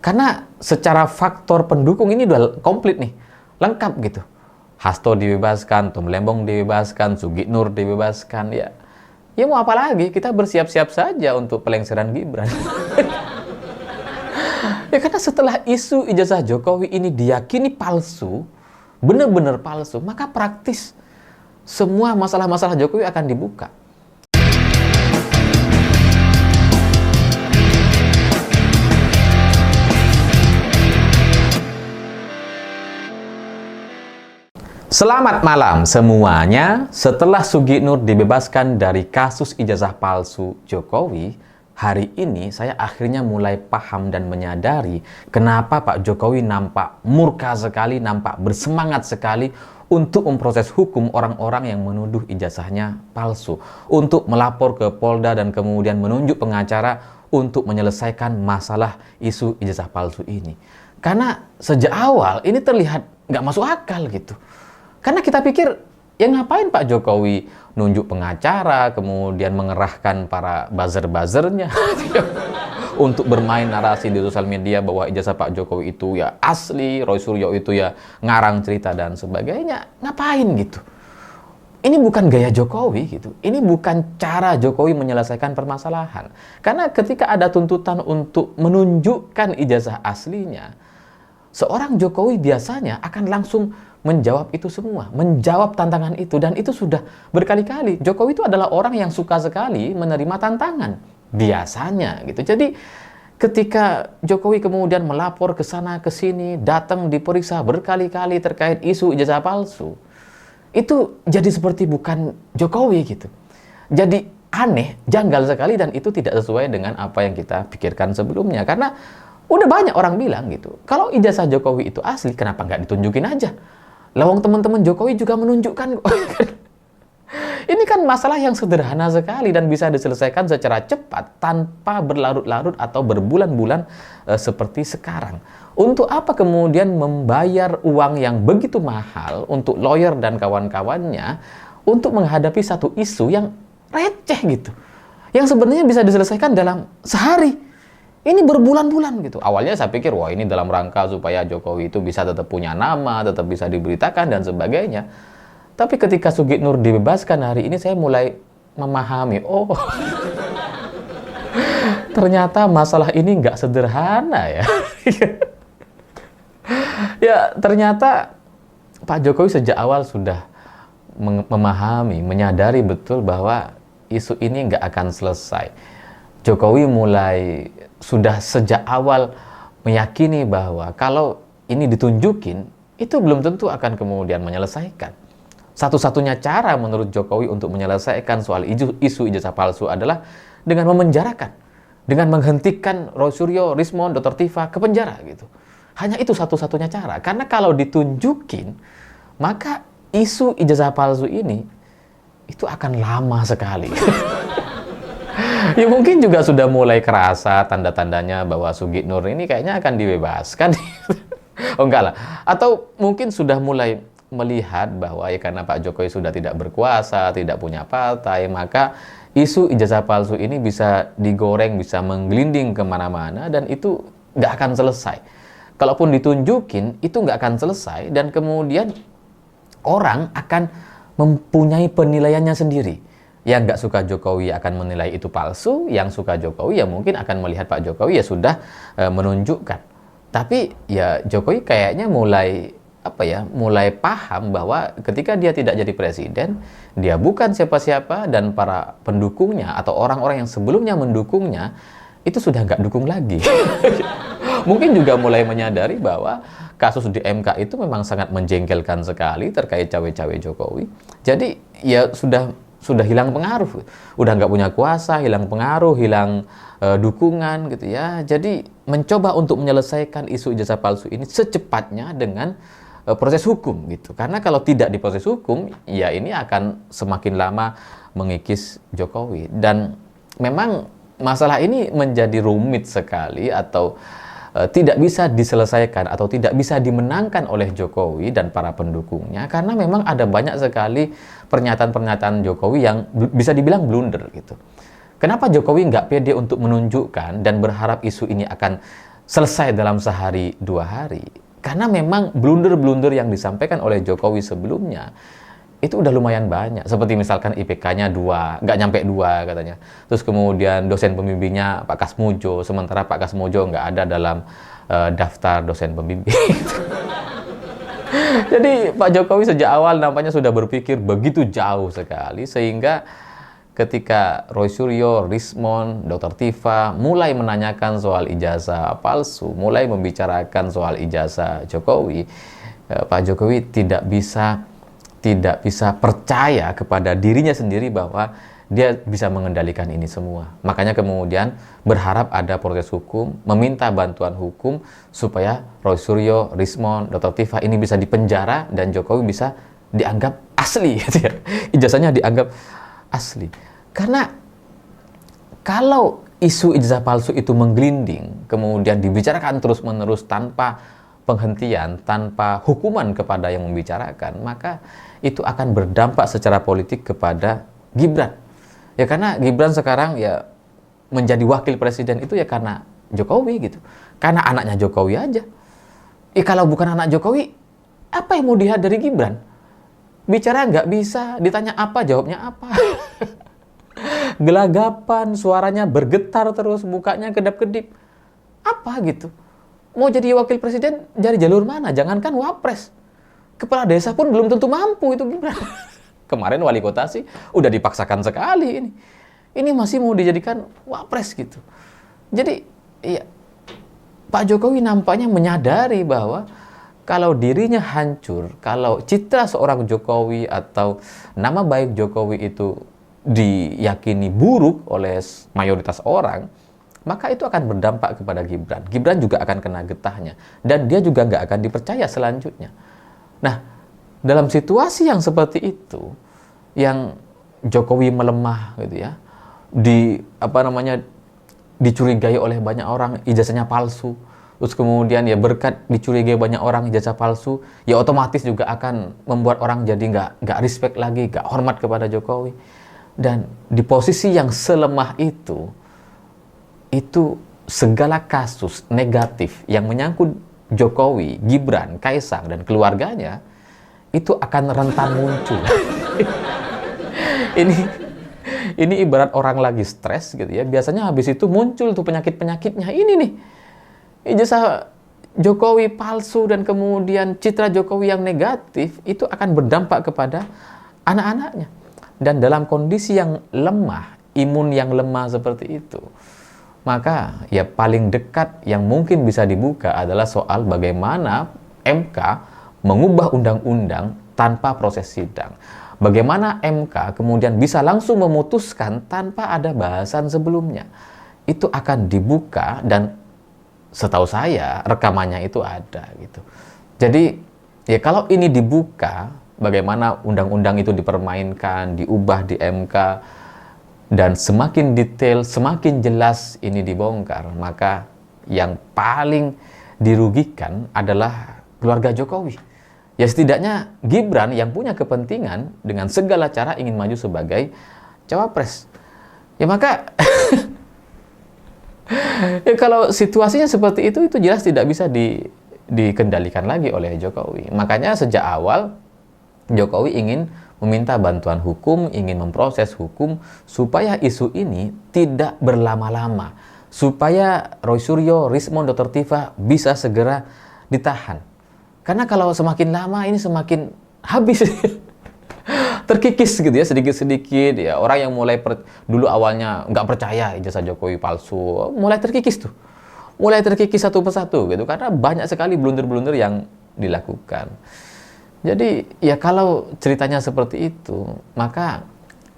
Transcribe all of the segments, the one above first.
Karena secara faktor pendukung ini udah komplit nih, lengkap gitu. Hasto dibebaskan, Tom Lembong dibebaskan, Sugiknur dibebaskan, ya. Ya mau apa lagi? Kita bersiap-siap saja untuk pelengseran Gibran. Ya karena setelah isu ijazah Jokowi ini diyakini palsu, benar-benar palsu, maka praktis semua masalah-masalah Jokowi akan dibuka. Selamat malam semuanya. Setelah Sugiknur dibebaskan dari kasus ijazah palsu Jokowi, hari ini saya akhirnya mulai paham dan menyadari kenapa Pak Jokowi nampak murka sekali, nampak bersemangat sekali untuk memproses hukum orang-orang yang menuduh ijazahnya palsu, untuk melapor ke Polda dan kemudian menunjuk pengacara untuk menyelesaikan masalah isu ijazah palsu ini. Karena sejak awal ini terlihat nggak masuk akal gitu. Karena kita pikir, ya ngapain Pak Jokowi nunjuk pengacara, kemudian mengerahkan para buzzer-buzzernya untuk bermain narasi di sosial media bahwa ijazah Pak Jokowi itu ya asli, Roy Suryo itu ya ngarang cerita dan sebagainya. Ngapain gitu? Ini bukan gaya Jokowi gitu. Ini bukan cara Jokowi menyelesaikan permasalahan. Karena ketika ada tuntutan untuk menunjukkan ijazah aslinya, seorang Jokowi biasanya akan langsung menjawab itu semua, menjawab tantangan itu, dan itu sudah berkali-kali. Jokowi itu adalah orang yang suka sekali menerima tantangan, biasanya gitu. Jadi ketika Jokowi kemudian melapor ke sana ke sini, datang diperiksa berkali-kali terkait isu ijazah palsu, itu jadi seperti bukan Jokowi gitu. Jadi aneh, janggal sekali, dan itu tidak sesuai dengan apa yang kita pikirkan sebelumnya. Karena udah banyak orang bilang gitu, kalau ijazah Jokowi itu asli, kenapa nggak ditunjukin aja? Lawang teman-teman Jokowi juga menunjukkan. Ini kan masalah yang sederhana sekali dan bisa diselesaikan secara cepat tanpa berlarut-larut atau berbulan-bulan seperti sekarang. Untuk apa kemudian membayar uang yang begitu mahal untuk lawyer dan kawan-kawannya untuk menghadapi satu isu yang receh gitu, yang sebenarnya bisa diselesaikan dalam sehari. Ini berbulan-bulan gitu. Awalnya saya pikir, wah ini dalam rangka supaya Jokowi itu bisa tetap punya nama, tetap bisa diberitakan dan sebagainya. Tapi ketika Sugiknur dibebaskan hari ini, saya mulai memahami, oh ternyata masalah ini nggak sederhana ya. Ya ternyata Pak Jokowi sejak awal sudah memahami, menyadari betul bahwa isu ini nggak akan selesai. Jokowi sudah sejak awal meyakini bahwa kalau ini ditunjukin, itu belum tentu akan kemudian menyelesaikan. Satu-satunya cara menurut Jokowi untuk menyelesaikan soal isu ijazah palsu adalah dengan memenjarakan, dengan menghentikan Roy Suryo, Rismon, Dr. Tiva ke penjara gitu. Hanya itu satu-satunya cara. Karena kalau ditunjukin, maka isu ijazah palsu ini itu akan lama sekali. Ya mungkin juga sudah mulai kerasa tanda-tandanya bahwa Sugiknur ini kayaknya akan dibebaskan. Oh enggak lah. Atau mungkin sudah mulai melihat bahwa ya karena Pak Jokowi sudah tidak berkuasa, tidak punya partai, maka isu ijazah palsu ini bisa digoreng, bisa menggelinding kemana-mana, dan itu nggak akan selesai. Kalaupun ditunjukin, itu nggak akan selesai, dan kemudian orang akan mempunyai penilaiannya sendiri. Yang nggak suka Jokowi akan menilai itu palsu, yang suka Jokowi ya mungkin akan melihat Pak Jokowi ya sudah menunjukkan. Tapi ya Jokowi kayaknya mulai paham bahwa ketika dia tidak jadi presiden, dia bukan siapa-siapa, dan para pendukungnya atau orang-orang yang sebelumnya mendukungnya itu sudah nggak dukung lagi. Mungkin juga mulai menyadari bahwa kasus di MK itu memang sangat menjengkelkan sekali terkait cawe-cawe Jokowi. Jadi ya sudah hilang pengaruh, udah nggak punya kuasa, hilang pengaruh, hilang dukungan gitu ya. Jadi mencoba untuk menyelesaikan isu ijazah palsu ini secepatnya dengan proses hukum gitu. Karena kalau tidak diproses hukum, ya ini akan semakin lama mengikis Jokowi. Dan memang masalah ini menjadi rumit sekali, atau tidak bisa diselesaikan atau tidak bisa dimenangkan oleh Jokowi dan para pendukungnya, karena memang ada banyak sekali pernyataan-pernyataan Jokowi yang bisa dibilang blunder gitu. Kenapa Jokowi nggak pede untuk menunjukkan dan berharap isu ini akan selesai dalam sehari 2 hari. Karena memang blunder-blunder yang disampaikan oleh Jokowi sebelumnya itu udah lumayan banyak. Seperti misalkan IPK-nya 2, nggak nyampe 2 katanya. Terus kemudian dosen pembimbingnya Pak Kasmujo, sementara Pak Kasmujo nggak ada dalam daftar dosen pembimbing. Jadi Pak Jokowi sejak awal nampaknya sudah berpikir begitu jauh sekali, sehingga ketika Roy Suryo, Rismon, Dr. Tifa mulai menanyakan soal ijazah palsu, mulai membicarakan soal ijazah Jokowi, Pak Jokowi tidak bisa percaya kepada dirinya sendiri bahwa dia bisa mengendalikan ini semua. Makanya kemudian berharap ada proses hukum, meminta bantuan hukum supaya Roy Suryo, Rismon, Dr. Tifa ini bisa dipenjara dan Jokowi bisa dianggap asli, gitu ya. Ijazahnya dianggap asli. Karena kalau isu ijazah palsu itu menggelinding, kemudian dibicarakan terus-menerus tanpa penghentian, tanpa hukuman kepada yang membicarakan, maka itu akan berdampak secara politik kepada Gibran. Ya karena Gibran sekarang ya menjadi wakil presiden itu ya karena Jokowi gitu. Karena anaknya Jokowi aja. Kalau bukan anak Jokowi, apa yang mau dilihat dari Gibran? Bicara nggak bisa, ditanya apa, jawabnya apa. Gelagapan, suaranya bergetar terus, mukanya kedap-kedip. Apa gitu? Mau jadi wakil presiden, dari jalur mana? Jangankan wapres. Kepala desa pun belum tentu mampu itu Gibran. Kemarin wali kota sih udah dipaksakan sekali ini. Ini masih mau dijadikan wapres gitu. Jadi, ya, Pak Jokowi nampaknya menyadari bahwa kalau dirinya hancur, kalau citra seorang Jokowi atau nama baik Jokowi itu diyakini buruk oleh mayoritas orang, maka itu akan berdampak kepada Gibran. Gibran juga akan kena getahnya. Dan dia juga nggak akan dipercaya selanjutnya. Nah, dalam situasi yang seperti itu, yang Jokowi melemah gitu ya, dicurigai oleh banyak orang ijazahnya palsu, terus kemudian ya berkat dicurigai banyak orang ijazah palsu, ya otomatis juga akan membuat orang jadi nggak respect lagi, nggak hormat kepada Jokowi. Dan di posisi yang selemah itu segala kasus negatif yang menyangkut Jokowi, Gibran, Kaisang, dan keluarganya itu akan rentan muncul. Ini ibarat orang lagi stres gitu ya. Biasanya habis itu muncul tuh penyakit-penyakitnya. Ini nih, ijazah Jokowi palsu dan kemudian citra Jokowi yang negatif itu akan berdampak kepada anak-anaknya. Dan dalam kondisi yang lemah, imun yang lemah seperti itu, maka ya paling dekat yang mungkin bisa dibuka adalah soal bagaimana MK mengubah undang-undang tanpa proses sidang. Bagaimana MK kemudian bisa langsung memutuskan tanpa ada bahasan sebelumnya. Itu akan dibuka dan setahu saya rekamannya itu ada gitu. Jadi ya kalau ini dibuka, bagaimana undang-undang itu dipermainkan, diubah di MK, dan semakin detail, semakin jelas ini dibongkar, maka yang paling dirugikan adalah keluarga Jokowi. Ya setidaknya Gibran yang punya kepentingan dengan segala cara ingin maju sebagai cawapres. Ya maka ya kalau situasinya seperti itu jelas tidak bisa dikendalikan lagi oleh Jokowi. Makanya sejak awal Jokowi ingin meminta bantuan hukum, ingin memproses hukum supaya isu ini tidak berlama-lama, supaya Roy Suryo, Rismon, Dr. Tifa bisa segera ditahan. Karena kalau semakin lama ini semakin habis, terkikis gitu ya, sedikit-sedikit ya. Orang yang mulai dulu awalnya nggak percaya ijazah Jokowi palsu, mulai terkikis tuh, mulai terkikis satu persatu gitu, karena banyak sekali blunder-blunder yang dilakukan. Jadi ya kalau ceritanya seperti itu, maka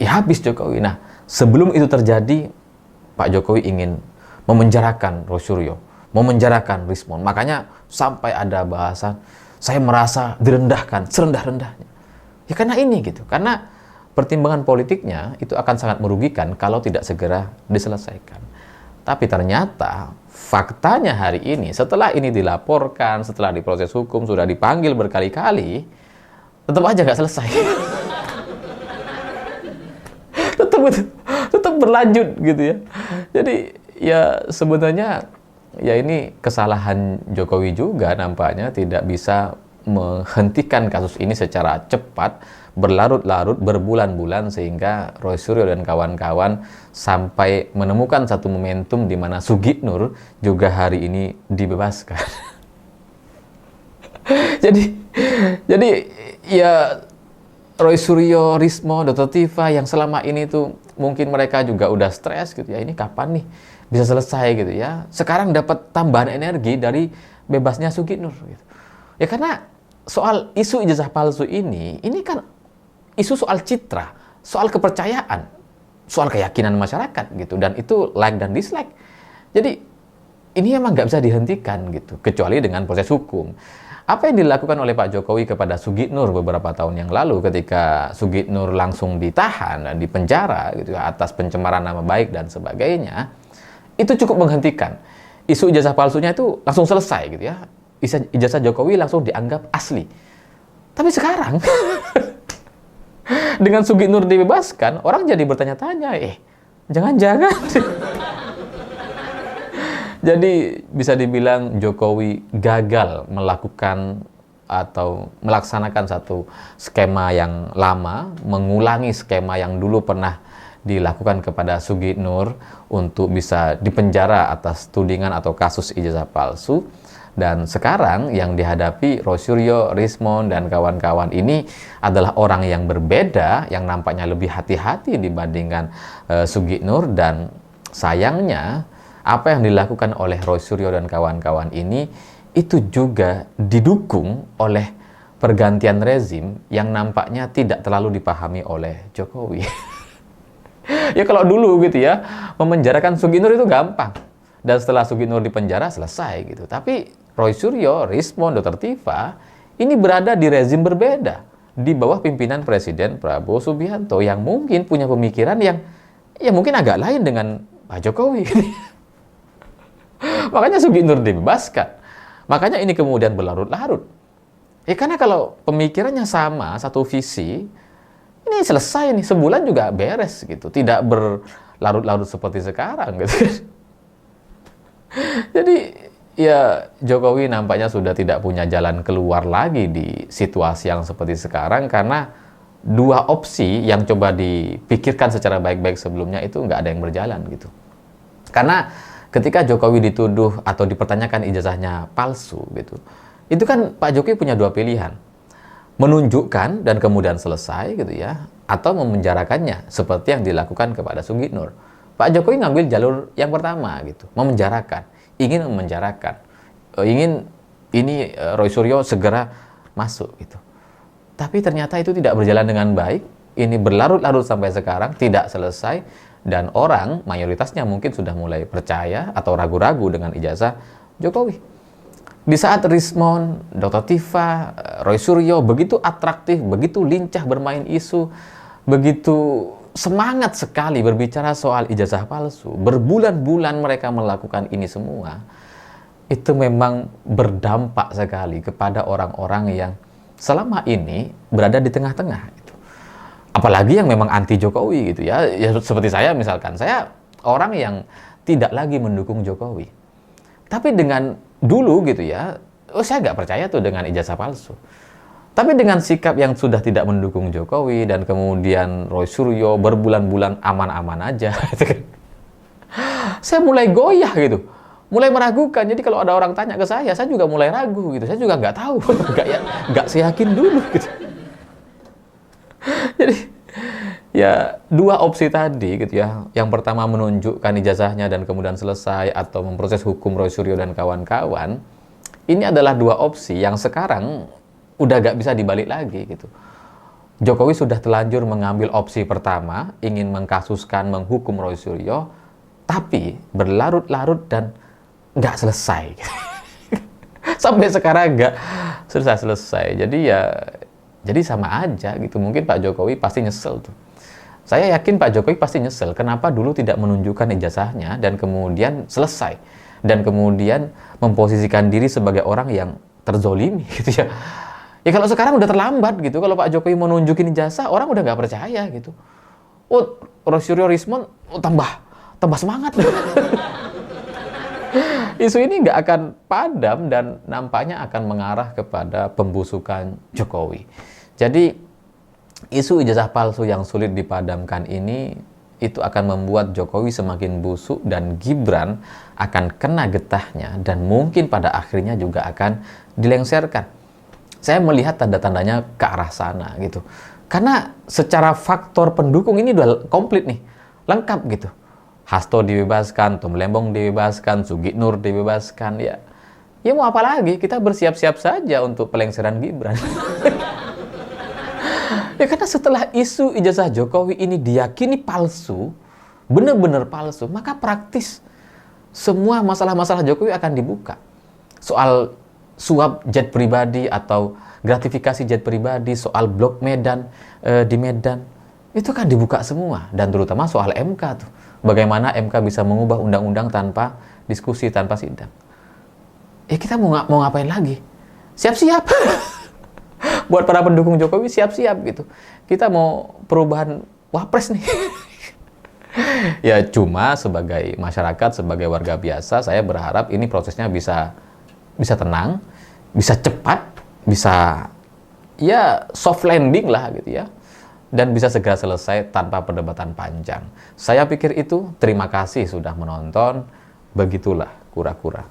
ya habis Jokowi. Nah, sebelum itu terjadi, Pak Jokowi ingin memenjarakan Roy Suryo, memenjarakan Rismon. Makanya sampai ada bahasan, saya merasa direndahkan, serendah-rendahnya. Ya karena ini gitu, karena pertimbangan politiknya itu akan sangat merugikan kalau tidak segera diselesaikan. Tapi ternyata faktanya hari ini, setelah ini dilaporkan, setelah diproses hukum, sudah dipanggil berkali-kali, tetap aja nggak selesai. tetap berlanjut gitu ya. Jadi ya sebenarnya ya ini kesalahan Jokowi juga nampaknya tidak bisa menghentikan kasus ini secara cepat, berlarut-larut, berbulan-bulan, sehingga Roy Suryo dan kawan-kawan sampai menemukan satu momentum di mana Sugitnur juga hari ini dibebaskan. jadi jadi ya Roy Suryo, Rismon, Dr. Tiva yang selama ini tuh mungkin mereka juga udah stres gitu ya, ini kapan nih bisa selesai gitu ya. Sekarang dapat tambahan energi dari bebasnya Sugitnur gitu. Ya karena soal isu ijazah palsu ini kan isu soal citra, soal kepercayaan, soal keyakinan masyarakat gitu, dan itu like dan dislike. Jadi ini emang nggak bisa dihentikan gitu, kecuali dengan proses hukum. Apa yang dilakukan oleh Pak Jokowi kepada Sugitnur beberapa tahun yang lalu ketika Sugitnur langsung ditahan dan dipenjara gitu atas pencemaran nama baik dan sebagainya, itu cukup menghentikan. Isu ijazah palsunya itu langsung selesai gitu ya. Ijazah Jokowi langsung dianggap asli. Tapi sekarang dengan Sugitnur dibebaskan, orang jadi bertanya-tanya, jangan-jangan. Jadi bisa dibilang Jokowi gagal melakukan atau melaksanakan satu skema yang lama, mengulangi skema yang dulu pernah dilakukan kepada Sugitnur untuk bisa dipenjara atas tudingan atau kasus ijazah palsu. Dan sekarang yang dihadapi Roy Suryo, Rismon, dan kawan-kawan ini adalah orang yang berbeda, yang nampaknya lebih hati-hati dibandingkan Sugitnur. Dan sayangnya apa yang dilakukan oleh Roy Suryo dan kawan-kawan ini itu juga didukung oleh pergantian rezim yang nampaknya tidak terlalu dipahami oleh Jokowi. Ya kalau dulu gitu ya, memenjarakan Sugitnur itu gampang. Dan setelah Sugitnur dipenjara selesai gitu. Tapi Roy Suryo, Rismon, Dr. Tiva ini berada di rezim berbeda, di bawah pimpinan Presiden Prabowo Subianto yang mungkin punya pemikiran yang ya mungkin agak lain dengan Pak Jokowi. Makanya Sugitnur dibebaskan. Makanya ini kemudian berlarut-larut. Ya karena kalau pemikirannya sama, satu visi, ini selesai nih, sebulan juga beres gitu. Tidak berlarut-larut seperti sekarang gitu. Jadi ya Jokowi nampaknya sudah tidak punya jalan keluar lagi di situasi yang seperti sekarang, karena dua opsi yang coba dipikirkan secara baik-baik sebelumnya itu nggak ada yang berjalan gitu. Karena ketika Jokowi dituduh atau dipertanyakan ijazahnya palsu gitu, itu kan Pak Jokowi punya dua pilihan, menunjukkan dan kemudian selesai gitu ya, atau memenjarakannya seperti yang dilakukan kepada Sugitnur. Pak Jokowi ngambil jalur yang pertama gitu, memenjarakan, ingin memenjarakan, ingin ini Roy Suryo segera masuk gitu. Tapi ternyata itu tidak berjalan dengan baik, ini berlarut-larut sampai sekarang tidak selesai. Dan orang mayoritasnya mungkin sudah mulai percaya atau ragu-ragu dengan ijazah Jokowi. Di saat Rismon, Dr. Tiva, Roy Suryo begitu atraktif, begitu lincah bermain isu, begitu semangat sekali berbicara soal ijazah palsu, berbulan-bulan mereka melakukan ini semua, itu memang berdampak sekali kepada orang-orang yang selama ini berada di tengah-tengah. Apalagi yang memang anti Jokowi gitu ya. Ya seperti saya misalkan, saya orang yang tidak lagi mendukung Jokowi. Tapi dengan dulu gitu ya, saya nggak percaya tuh dengan ijazah palsu. Tapi dengan sikap yang sudah tidak mendukung Jokowi dan kemudian Roy Suryo berbulan-bulan aman-aman aja, saya mulai goyah gitu, mulai meragukan. Jadi kalau ada orang tanya ke saya juga mulai ragu gitu. Saya juga nggak tahu, nggak seyakin dulu gitu. Jadi ya dua opsi tadi gitu ya. Yang pertama menunjukkan ijazahnya dan kemudian selesai, atau memproses hukum Roy Suryo dan kawan-kawan. Ini adalah dua opsi yang sekarang udah gak bisa dibalik lagi gitu. Jokowi sudah terlanjur mengambil opsi pertama, ingin mengkasuskan, menghukum Roy Suryo, tapi berlarut-larut dan gak selesai. Sampai sekarang gak selesai. Jadi sama aja gitu. Mungkin Pak Jokowi pasti nyesel tuh. Saya yakin Pak Jokowi pasti nyesel kenapa dulu tidak menunjukkan ijazahnya dan kemudian selesai. Dan kemudian memposisikan diri sebagai orang yang terzolimi gitu ya. Ya kalau sekarang udah terlambat gitu. Kalau Pak Jokowi mau nunjukin ijazah, orang udah nggak percaya gitu. Roy Suryo, Rismon tambah semangat. Isu ini nggak akan padam dan nampaknya akan mengarah kepada pembusukan Jokowi. Jadi isu ijazah palsu yang sulit dipadamkan ini itu akan membuat Jokowi semakin busuk dan Gibran akan kena getahnya dan mungkin pada akhirnya juga akan dilengserkan. Saya melihat tanda-tandanya ke arah sana gitu. Karena secara faktor pendukung ini udah komplit nih, lengkap gitu. Hasto dibebaskan, Tom Lembong dibebaskan, Sugi Nur dibebaskan, ya mau apa lagi? Kita bersiap-siap saja untuk pelengseran Gibran. Ya karena setelah isu ijazah Jokowi ini diyakini palsu, benar-benar palsu, maka praktis semua masalah-masalah Jokowi akan dibuka. Soal suap jet pribadi atau gratifikasi jet pribadi, soal blok Medan di Medan, itu kan dibuka semua. Dan terutama soal MK tuh. Bagaimana MK bisa mengubah undang-undang tanpa diskusi, tanpa sidang. Kita mau ngapain lagi? Siap-siap. Buat para pendukung Jokowi siap-siap gitu. Kita mau perubahan wapres nih. Ya cuma sebagai masyarakat, sebagai warga biasa, saya berharap ini prosesnya bisa tenang, bisa cepat, bisa ya soft landing lah gitu ya. Dan bisa segera selesai tanpa perdebatan panjang. Saya pikir itu. Terima kasih sudah menonton. Begitulah kura-kura.